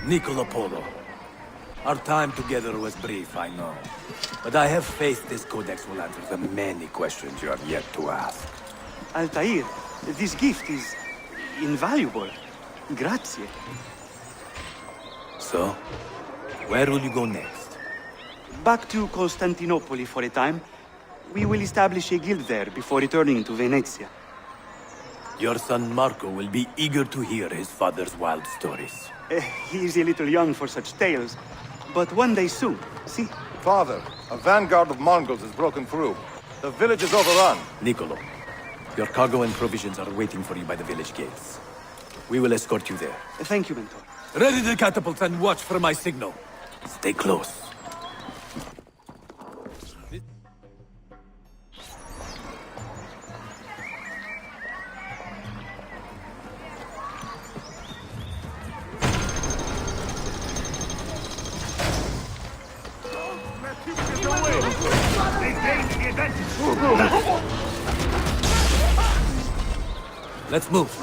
Niccolo Polo. Our time together was brief, I know. But I have faith this codex will answer the many questions you have yet to ask. Altaïr, this gift is invaluable. Grazie. So, where will you go next? Back to Constantinople for a time. We will establish a guild there before returning to Venezia. Your son Marco will be eager to hear his father's wild stories. He is a little young for such tales, but one day soon, see? Father, a vanguard of Mongols has broken through. The village is overrun. Niccolo, your cargo and provisions are waiting for you by the village gates. We will escort you there. Thank you, Mentor. Ready the catapults and watch for my signal. Stay close. Let's move.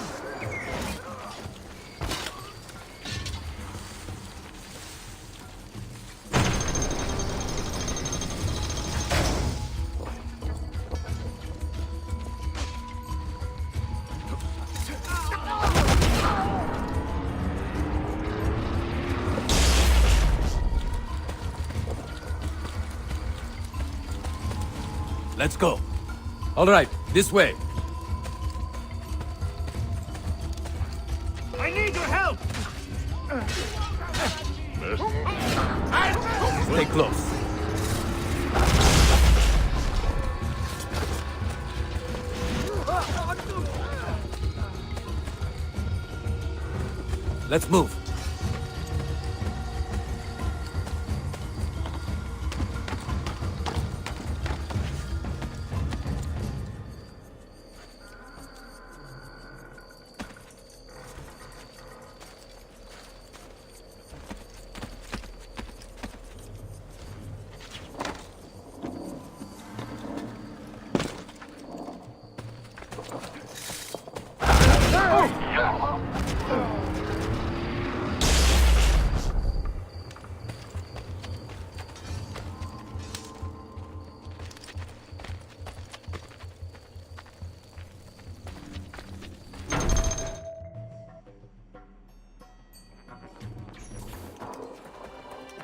Let's go. All right, this way. I need your help! Stay close. Let's move.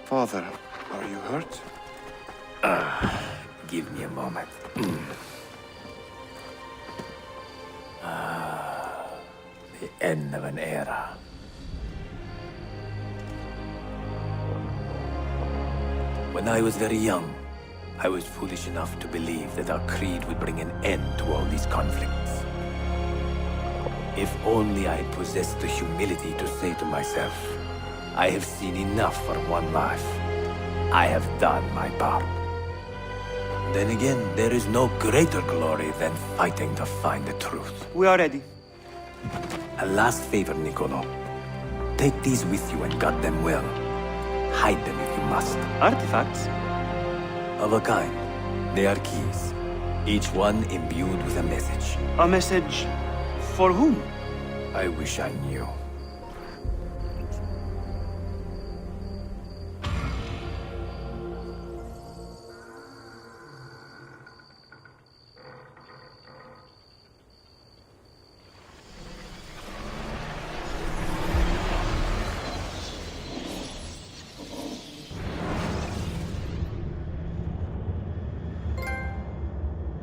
Father, are you hurt? Give me a moment. The end of an era. When I was very young, I was foolish enough to believe that our creed would bring an end to all these conflicts. If only I possessed the humility to say to myself, I have seen enough for one life. I have done my part. Then again, there is no greater glory than fighting to find the truth. We are ready. A last favor, Niccolo. Take these with you and guard them well. Hide them if you must. Artifacts? Of a kind. They are keys. Each one imbued with a message. A message for whom? I wish I knew.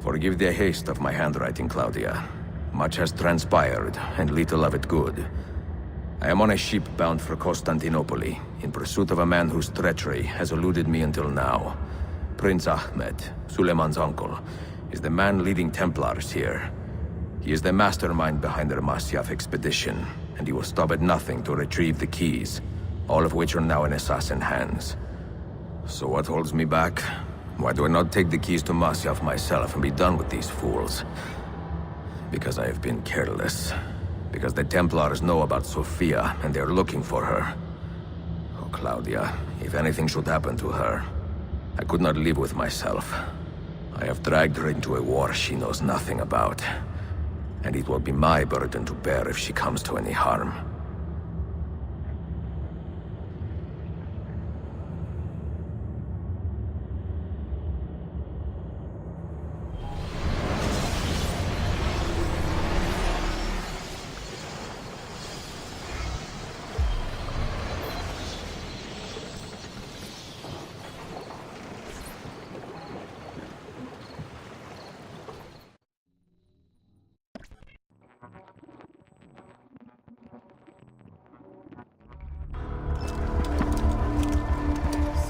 Forgive the haste of my handwriting, Claudia. Much has transpired, and little of it good. I am on a ship bound for Constantinople, in pursuit of a man whose treachery has eluded me until now. Prince Ahmed, Suleiman's uncle, is the man leading Templars here. He is the mastermind behind their Masyaf expedition, and he will stop at nothing to retrieve the keys, all of which are now in assassin hands. So what holds me back? Why do I not take the keys to Masyaf myself and be done with these fools? Because I have been careless. Because the Templars know about Sophia, and they are looking for her. Oh, Claudia, if anything should happen to her, I could not live with myself. I have dragged her into a war she knows nothing about. And it will be my burden to bear if she comes to any harm.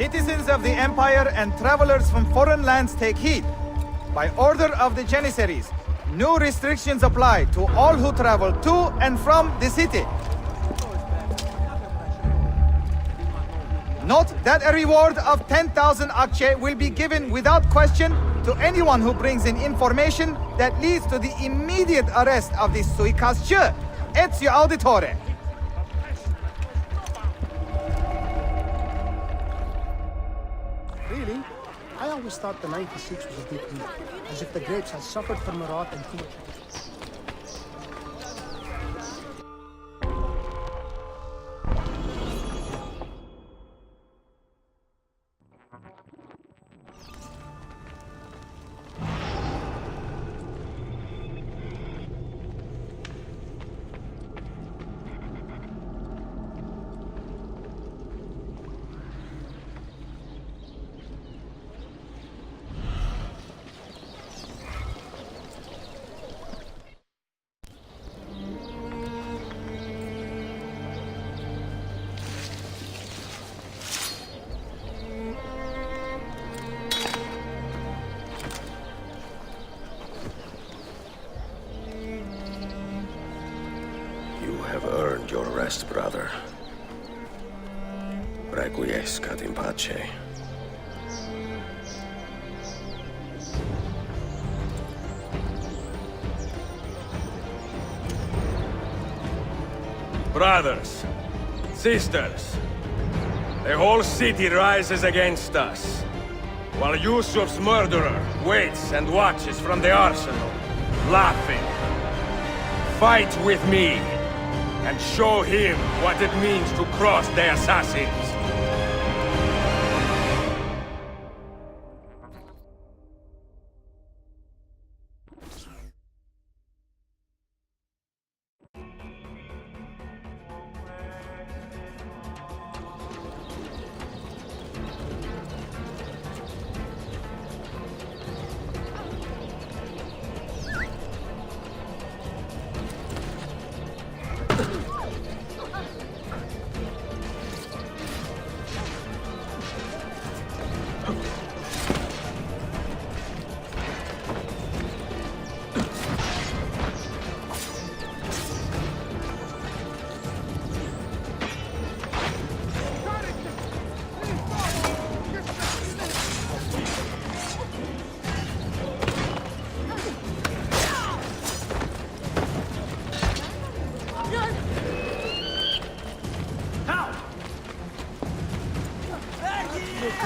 Citizens of the Empire and travelers from foreign lands take heed. By order of the Janissaries, new restrictions apply to all who travel to and from the city. Note that a reward of 10,000 akçe will be given without question to anyone who brings in information that leads to the immediate arrest of the suikastçı, Ezio Auditore. Really? I always thought the 96 was a good deal, as if the grapes had suffered from a rot and fever. Earned your rest, brother. Requiescat in pace. Brothers, sisters, the whole city rises against us, while Yusuf's murderer waits and watches from the arsenal, laughing. Fight with me, and show him what it means to cross the assassins.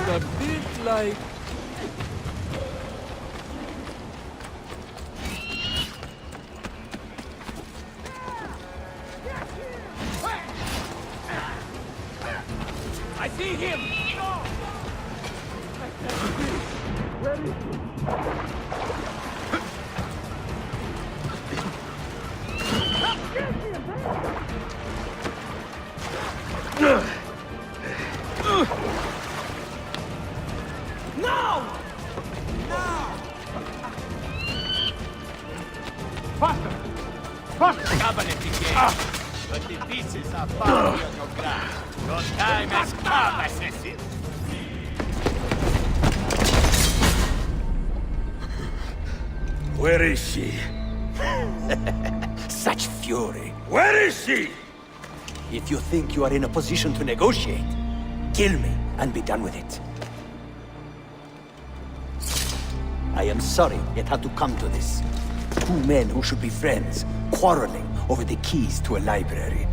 A bit like... I see him! But the pieces are far beyond your grasp. Your time has come, assassin! Where is she? Such fury. Where is she? If you think you are in a position to negotiate, kill me and be done with it. I am sorry it had to come to this. Two men who should be friends, quarreling over the keys to a library.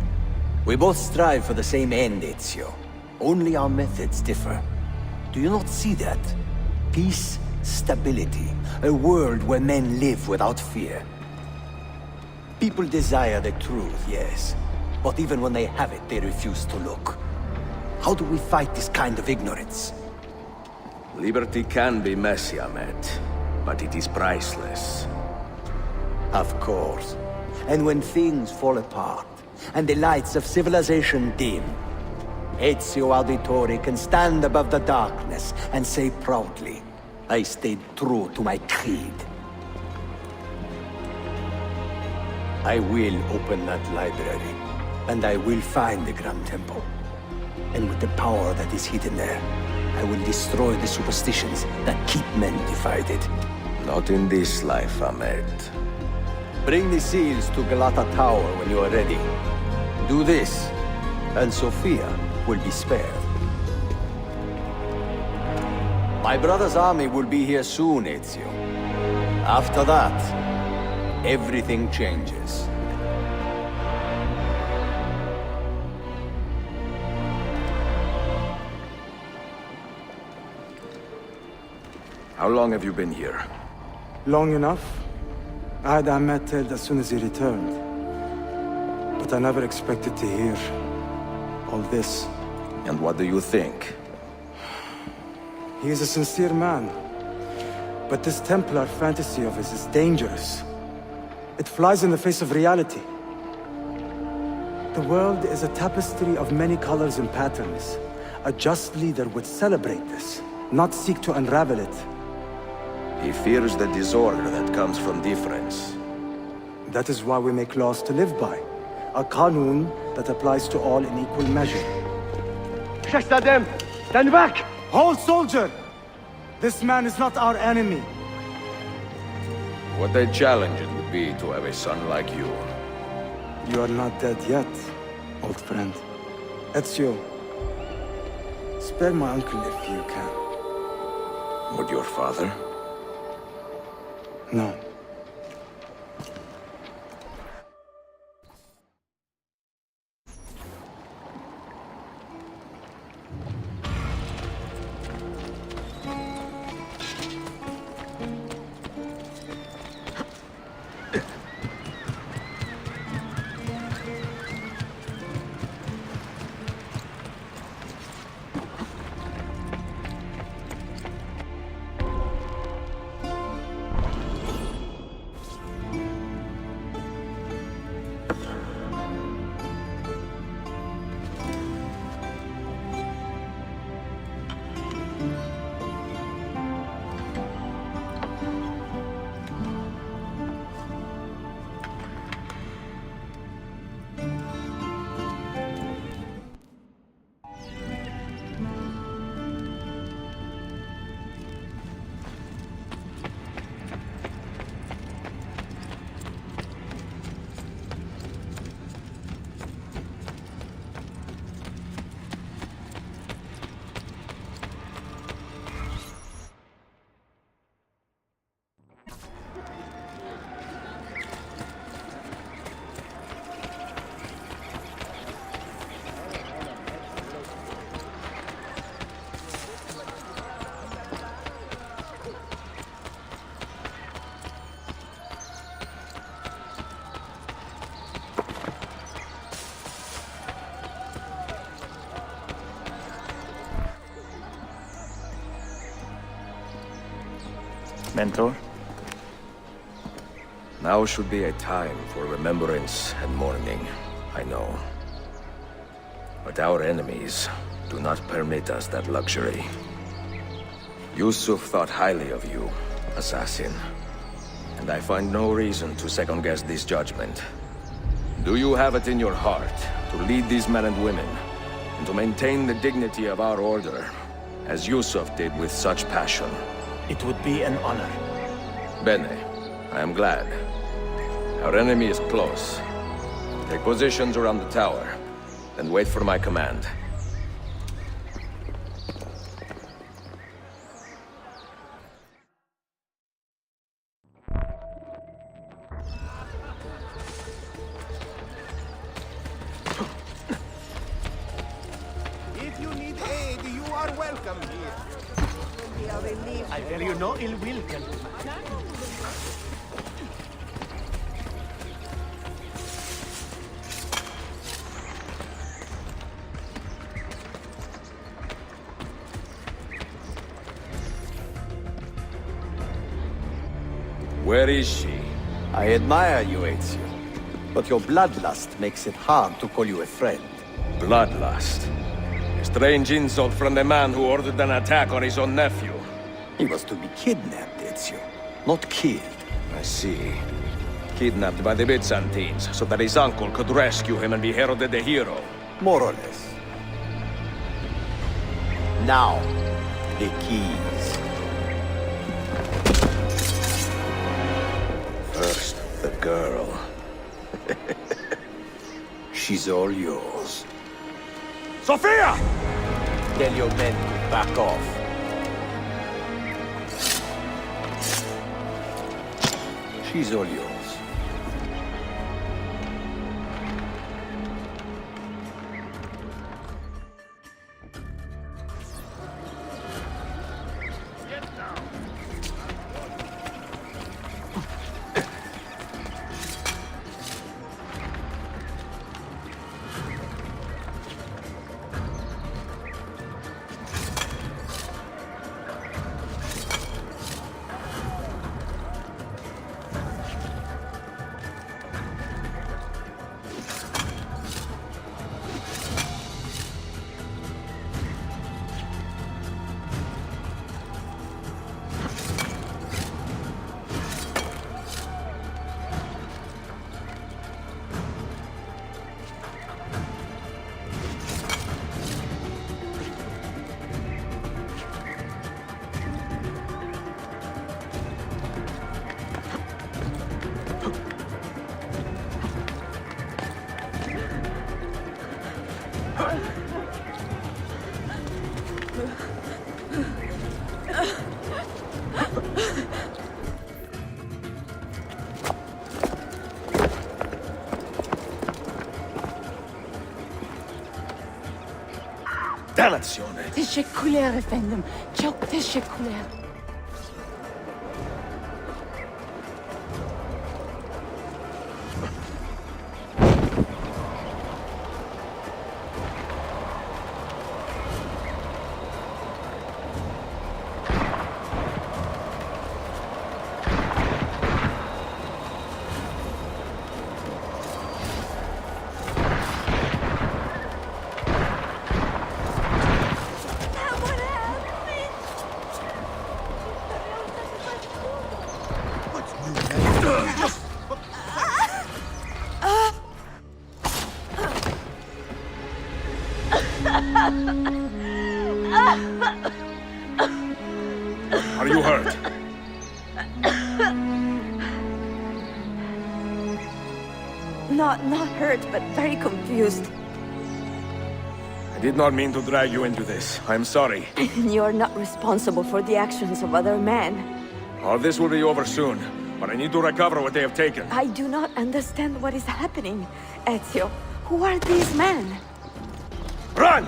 We both strive for the same end, Ezio. Only our methods differ. Do you not see that? Peace, stability, a world where men live without fear. People desire the truth, yes. But even when they have it, they refuse to look. How do we fight this kind of ignorance? Liberty can be messy, Ahmed, but it is priceless. Of course. And when things fall apart, and the lights of civilization dim, Ezio Auditore can stand above the darkness and say proudly, I stayed true to my creed. I will open that library, and I will find the Grand Temple. And with the power that is hidden there, I will destroy the superstitions that keep men divided. Not in this life, Ahmed. Bring the seals to Galata Tower when you are ready. Do this, and Sophia will be spared. My brother's army will be here soon, Ezio. After that, everything changes. How long have you been here? Long enough. I had Ahmed killed as soon as he returned. But I never expected to hear all this. And what do you think? He is a sincere man. But this Templar fantasy of his is dangerous. It flies in the face of reality. The world is a tapestry of many colors and patterns. A just leader would celebrate this, not seek to unravel it. He fears the disorder that comes from difference. That is why we make laws to live by. A qanun that applies to all in equal measure. Shahzadem, stand back! Hold, soldier! This man is not our enemy. What a challenge it would be to have a son like you. You are not dead yet, old friend. Ezio, spare my uncle if you can. Would your father? No. Mentor? Now should be a time for remembrance and mourning, I know. But our enemies do not permit us that luxury. Yusuf thought highly of you, assassin. And I find no reason to second-guess this judgment. Do you have it in your heart to lead these men and women, and to maintain the dignity of our order, as Yusuf did with such passion? It would be an honor. Bene, I am glad. Our enemy is close. Take positions around the tower, and wait for my command. If you need aid, you are welcome here. I tell you, no ill will can do. Where is she? I admire you, Ezio. But your bloodlust makes it hard to call you a friend. Bloodlust. A strange insult from the man who ordered an attack on his own nephew. He was to be kidnapped, Ezio, not killed. I see. Kidnapped by the Byzantines, so that his uncle could rescue him and be heralded a hero. More or less. Now, the keys. First, the girl. She's all yours. Sophia! Tell your men to back off. She's all yours. Dannazione! teşekkürler efendim. Çok teşekkürler. Are you hurt? Not hurt, but very confused. I did not mean to drag you into this. I'm sorry. You're not responsible for the actions of other men. All this will be over soon, but I need to recover what they have taken. I do not understand what is happening. Ezio, who are these men? Run!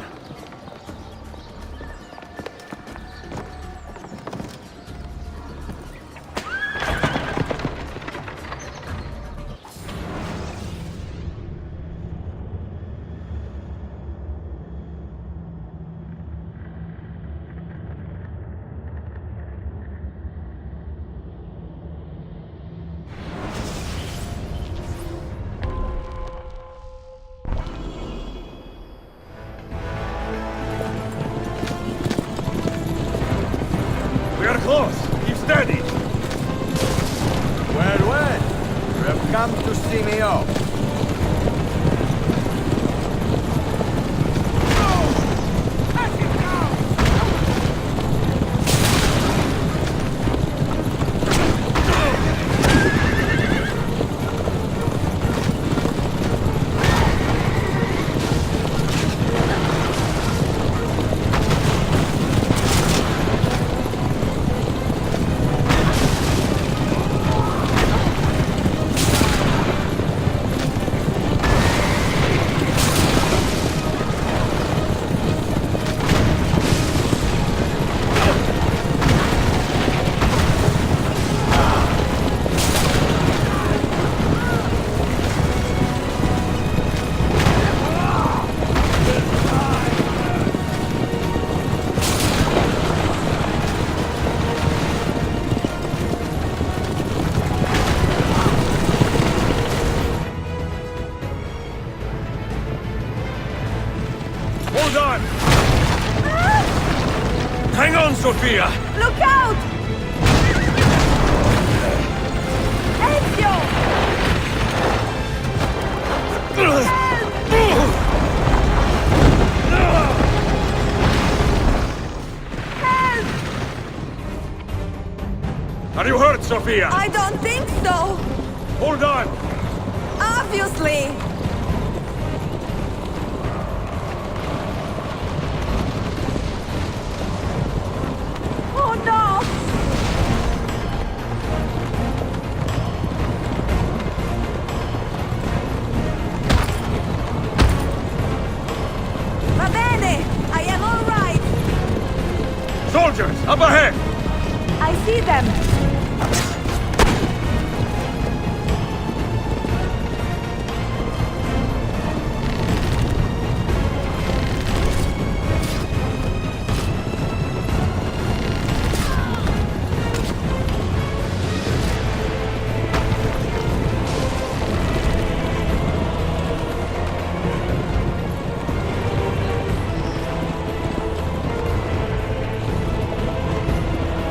Close! Keep steady! Well, well. You have come to see me off. Hold on! Hang on, Sophia! Look out! Ezio! Help! Sophia? I don't think so! Hold on! Obviously! Oh no! Va bene! I am all right! Soldiers, up ahead! I see them!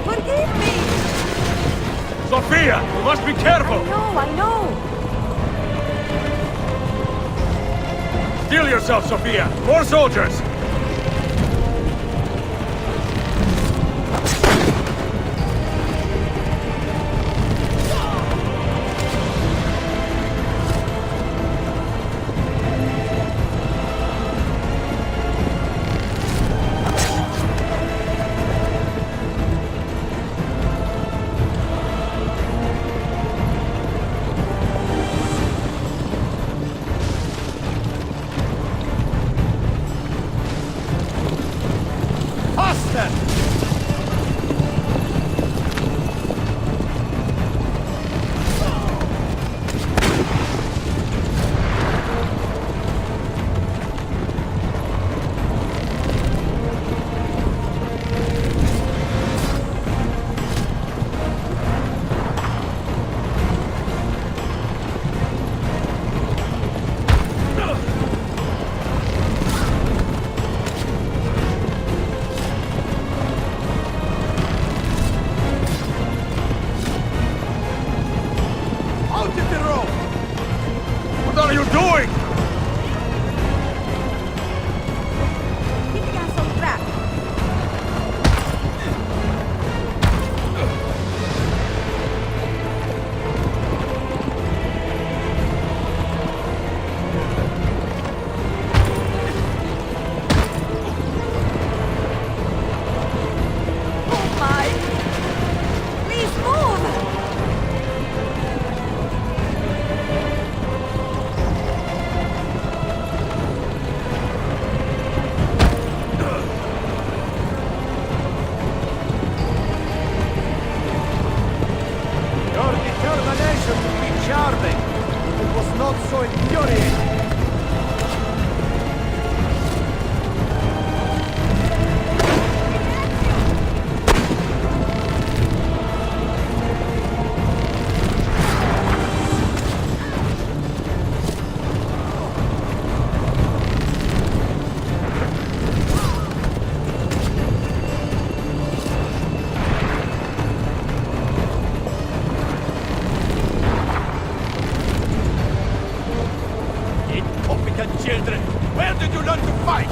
Forgive me! Sophia, you must be careful! I know! Steel yourself, Sophia! More soldiers! What are you doing? Keep gas on track. Oh my! Please move! Your determination would be charming. It was not so infuriating. Incompetent children! Where did you learn to fight?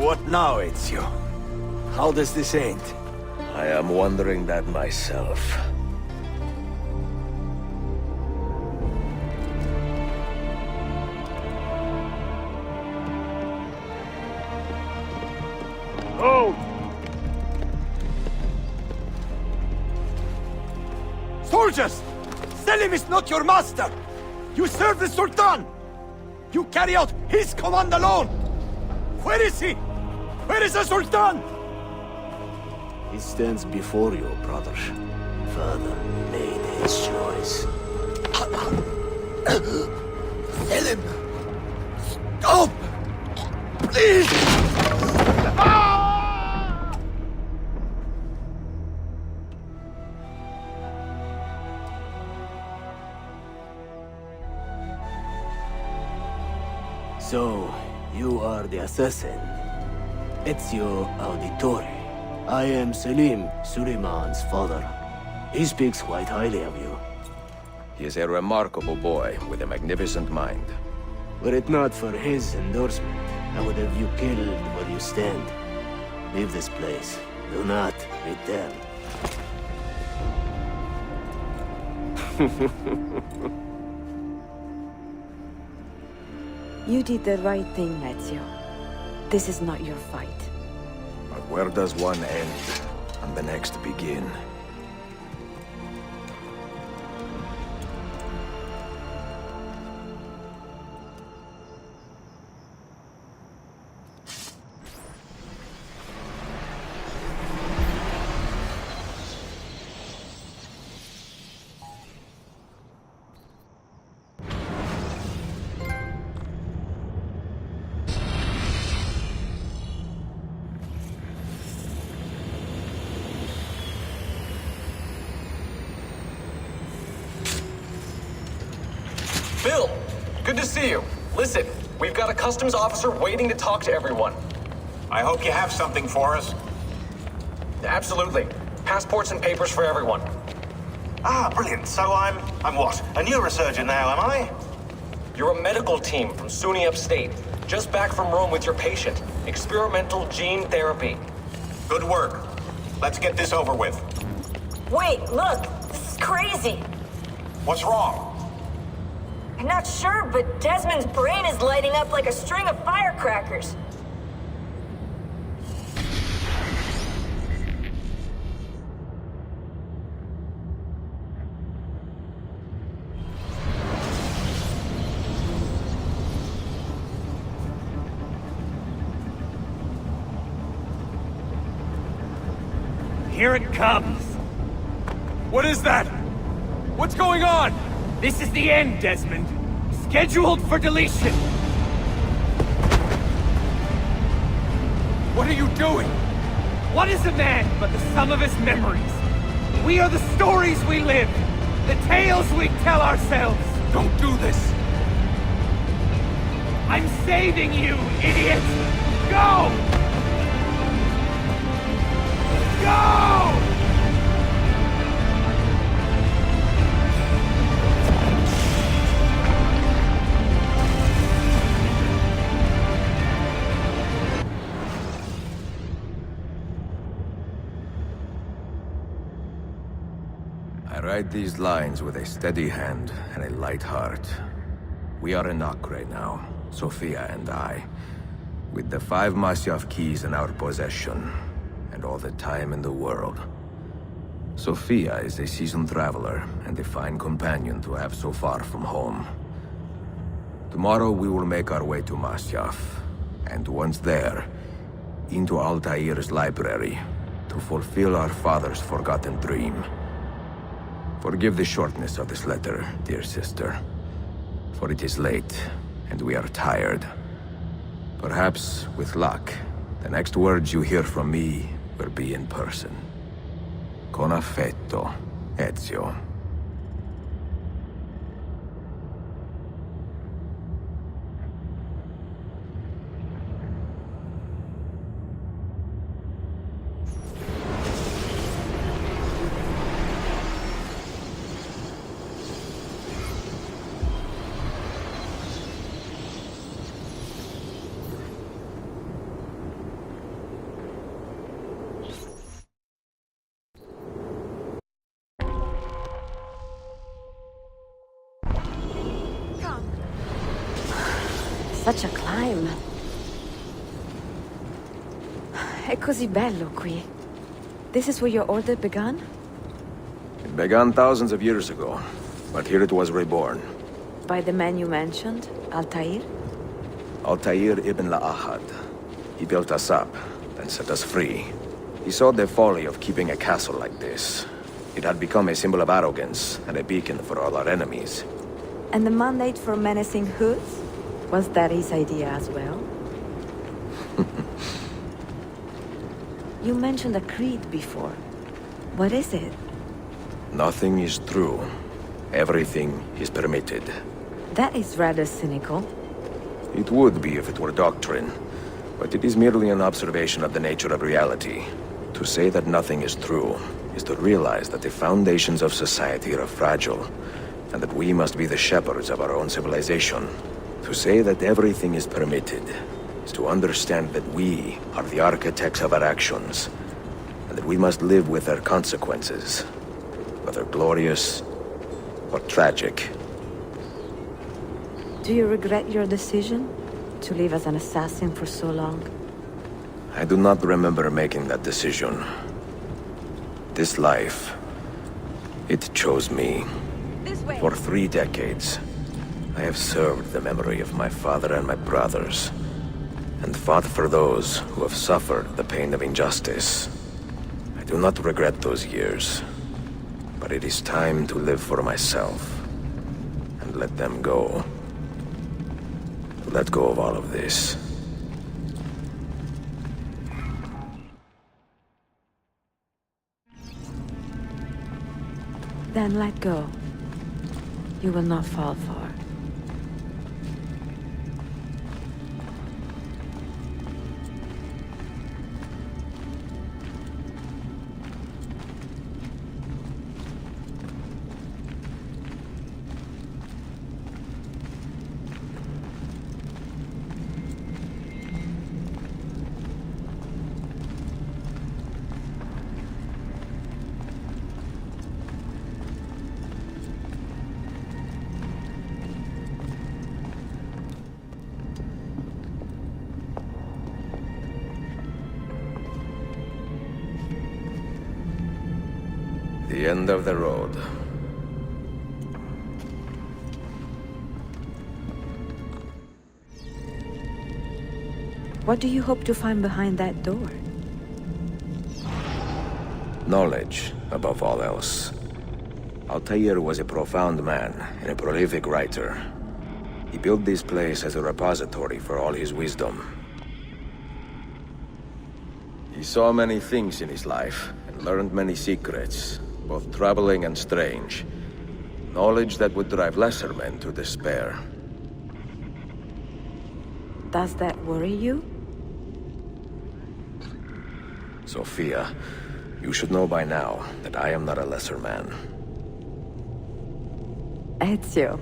What now, Ezio? How does this end? I am wondering that myself. Oh! Soldiers! Selim is not your master! You serve the Sultan! You carry out his command alone! Where is he? Where is the Sultan? He stands before you, brother. Father made his choice. Selim! Stop! Please! So, you are the assassin. Ezio Auditore. I am Selim, Suleiman's father. He speaks quite highly of you. He is a remarkable boy with a magnificent mind. Were it not for his endorsement, I would have you killed where you stand. Leave this place. Do not return. You did the right thing, Ezio. This is not your fight. But where does one end and the next begin? Bill, good to see you. Listen, we've got a customs officer waiting to talk to everyone. I hope you have something for us. Absolutely. Passports and papers for everyone. Ah, brilliant. So I'm what? A neurosurgeon now, am I? You're a medical team from SUNY Upstate. Just back from Rome with your patient. Experimental gene therapy. Good work. Let's get this over with. Wait, look! This is crazy! What's wrong? I'm not sure, but Desmond's brain is lighting up like a string of firecrackers. Here it comes! What is that? What's going on? This is the end, Desmond. Scheduled for deletion. What are you doing? What is a man but the sum of his memories? We are the stories we live, the tales we tell ourselves. Don't do this. I'm saving you, idiot! Go! Go! I write these lines with a steady hand and a light heart. We are in Acre now, Sophia and I, with the 5 Masyaf keys in our possession, and all the time in the world. Sophia is a seasoned traveler and a fine companion to have so far from home. Tomorrow we will make our way to Masyaf, and once there, into Altaïr's library, to fulfill our father's forgotten dream. Forgive the shortness of this letter, dear sister, for it is late, and we are tired. Perhaps, with luck, the next words you hear from me will be in person. Con affetto, Ezio. Such a climb. È così bello qui. This is where your order began? It began thousands of years ago, but here it was reborn. By the man you mentioned, Altaïr? Altaïr Ibn-La'Ahad. He built us up, then set us free. He saw the folly of keeping a castle like this. It had become a symbol of arrogance and a beacon for all our enemies. And the mandate for menacing hoods? Was that his idea as well? You mentioned a creed before. What is it? Nothing is true. Everything is permitted. That is rather cynical. It would be if it were doctrine, but it is merely an observation of the nature of reality. To say that nothing is true is to realize that the foundations of society are fragile, and that we must be the shepherds of our own civilization. To say that everything is permitted is to understand that we are the architects of our actions, and that we must live with their consequences, whether glorious or tragic. Do you regret your decision to live as an assassin for so long? I do not remember making that decision. This life, it chose me. For 3 decades, I have served the memory of my father and my brothers, and fought for those who have suffered the pain of injustice. I do not regret those years, but it is time to live for myself, and let them go. Let go of all of this. Then let go. You will not fall far. The end of the road. What do you hope to find behind that door? Knowledge, above all else. Altaïr was a profound man and a prolific writer. He built this place as a repository for all his wisdom. He saw many things in his life and learned many secrets, both troubling and strange. Knowledge that would drive lesser men to despair. Does that worry you? Sophia, you should know by now that I am not a lesser man. Ezio.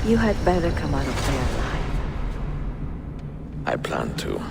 You had better come out of there alive. I plan to.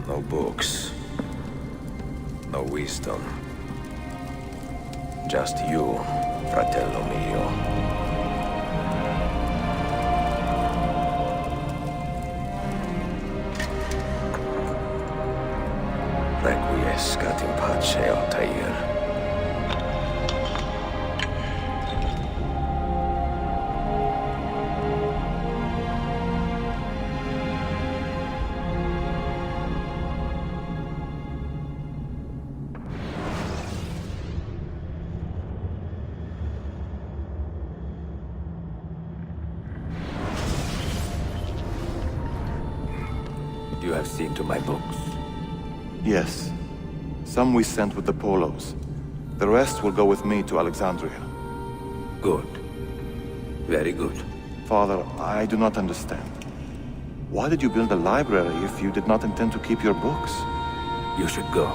No books. No wisdom. Just you, fratello mio. Requiescat in pace, Altaïr. You have seen to my books. Yes. Some we sent with the Polos. The rest will go with me to Alexandria. Good. Very good. Father, I do not understand. Why did you build a library if you did not intend to keep your books? You should go.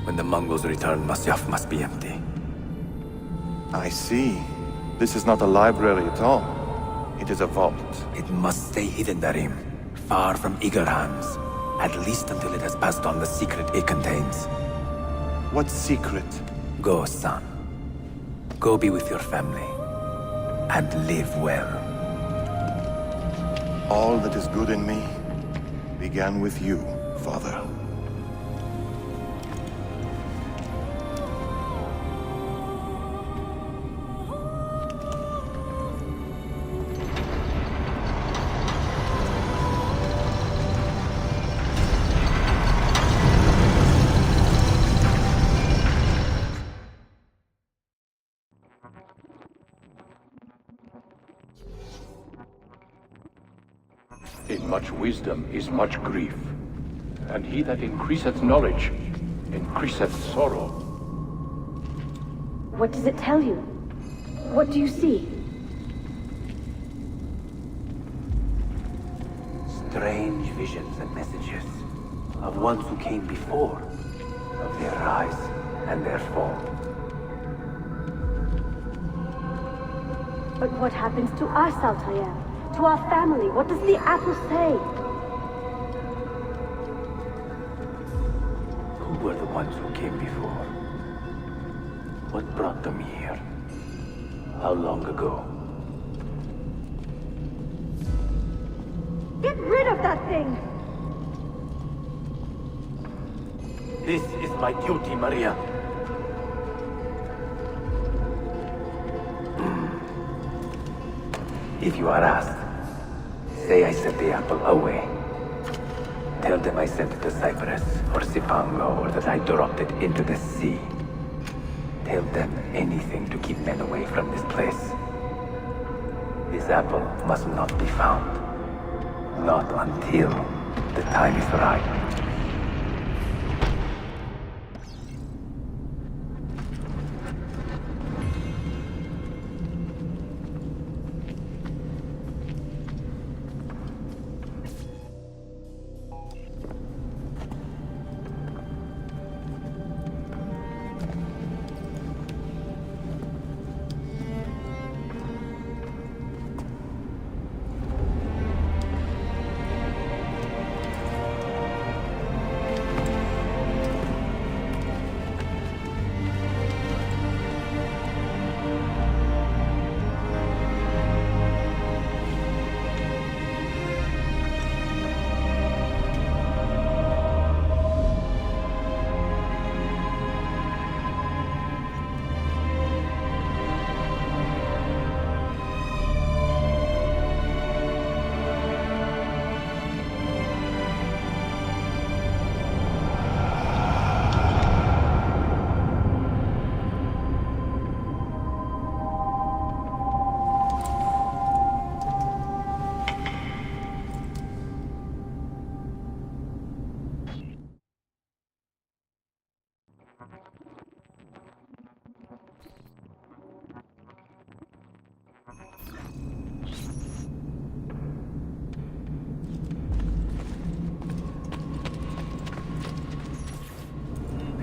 When the Mongols return, Masyaf must be empty. I see. This is not a library at all. It is a vault. It must stay hidden, Darim. Far from eager hands. At least until it has passed on the secret it contains. What secret? Go, son. Go be with your family. And live well. All that is good in me began with you, Father. In much wisdom is much grief, and he that increaseth knowledge increaseth sorrow. What does it tell you? What do you see? Strange visions and messages of ones who came before, of their rise and their fall. But what happens to us, Altaïr? To our family? What does the apple say? Who were the ones who came before? What brought them here? How long ago? Get rid of that thing! This is my duty, Maria. If you are asked, say I sent the apple away. Tell them I sent it to Cyprus, or Cipango, or that I dropped it into the sea. Tell them anything to keep men away from this place. This apple must not be found. Not until the time is right.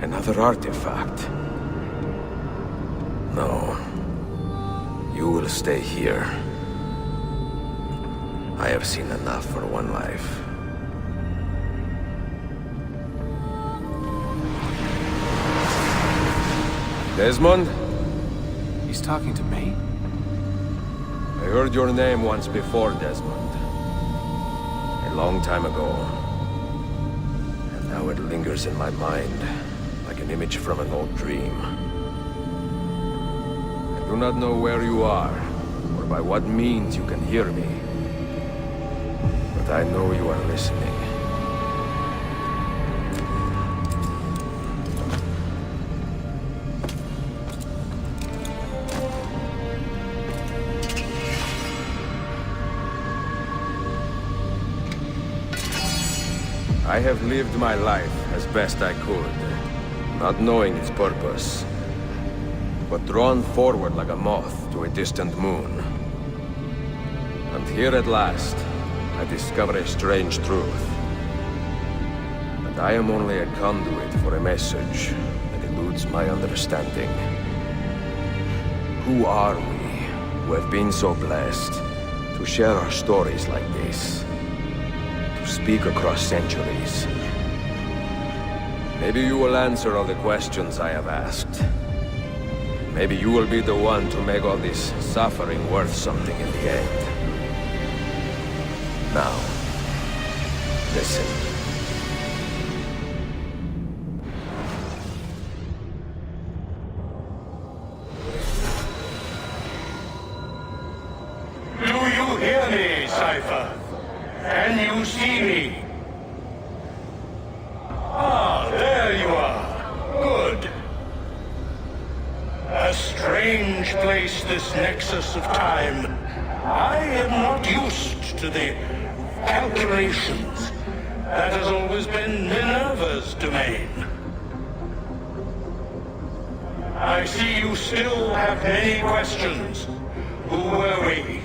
Another artifact. No. You will stay here. I have seen enough for one life. Desmond? He's talking to me? I heard your name once before, Desmond. A long time ago. And now it lingers in my mind, like an image from an old dream. I do not know where you are, or by what means you can hear me. But I know you are listening. I have lived my life as best I could, not knowing its purpose, but drawn forward like a moth to a distant moon. And here at last, I discover a strange truth. And I am only a conduit for a message that eludes my understanding. Who are we, who have been so blessed to share our stories like this? To speak across centuries? Maybe you will answer all the questions I have asked. Maybe you will be the one to make all this suffering worth something in the end. Now, listen. Do you hear me, Cypher? Can you see me? Ah, there you are. Good. A strange place, this nexus of time. I am not used to the calculations. That has always been Minerva's domain. I see you still have many questions. Who were we?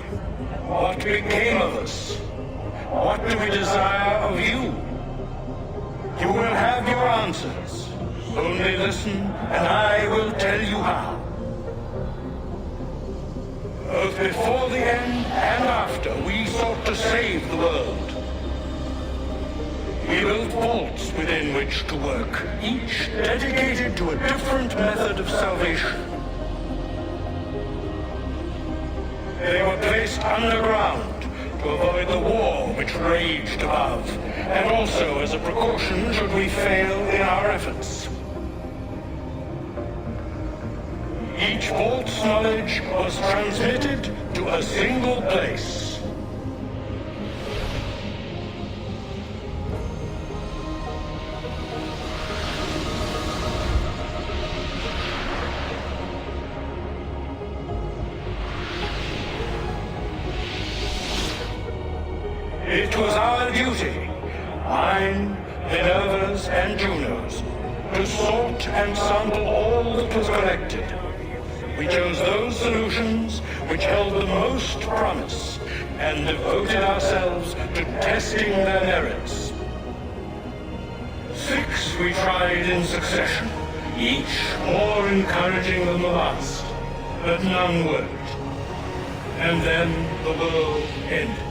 What became of us? What do we desire of you? You will have your answers. Only listen, and I will tell you how. Both before the end and after, we sought to save the world. We built vaults within which to work, each dedicated to a different method of salvation. They were placed underground to avoid the war which raged above, and also as a precaution should we fail in our efforts. Each vault's knowledge was transmitted to a single place. It was our duty, mine, Minerva's, and Juno's, to sort and sample all that was collected. We chose those solutions which held the most promise, and devoted ourselves to testing their merits. 6 we tried in succession, each more encouraging than the last, but none worked. And then the world ended.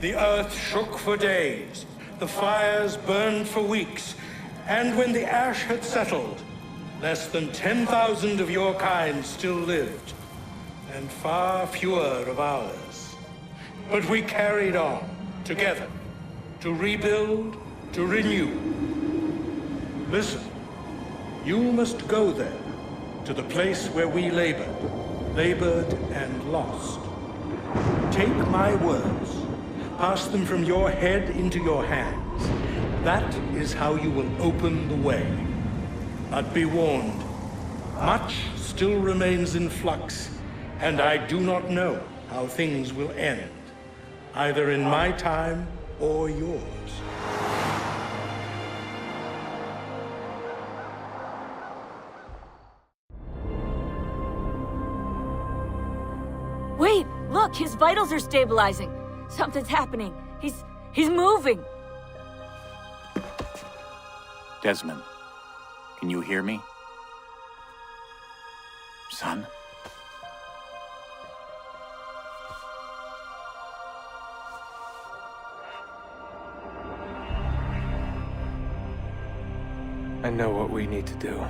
The earth shook for days, the fires burned for weeks, and when the ash had settled, less than 10,000 of your kind still lived, and far fewer of ours. But we carried on, together, to rebuild, to renew. Listen, you must go there, to the place where we labored and lost. Take my words, pass them from your head into your hands. That is how you will open the way. But be warned, much still remains in flux, and I do not know how things will end, either in my time or yours. Wait, look, his vitals are stabilizing. Something's happening. He's moving. Desmond, can you hear me? Son? I know what we need to do.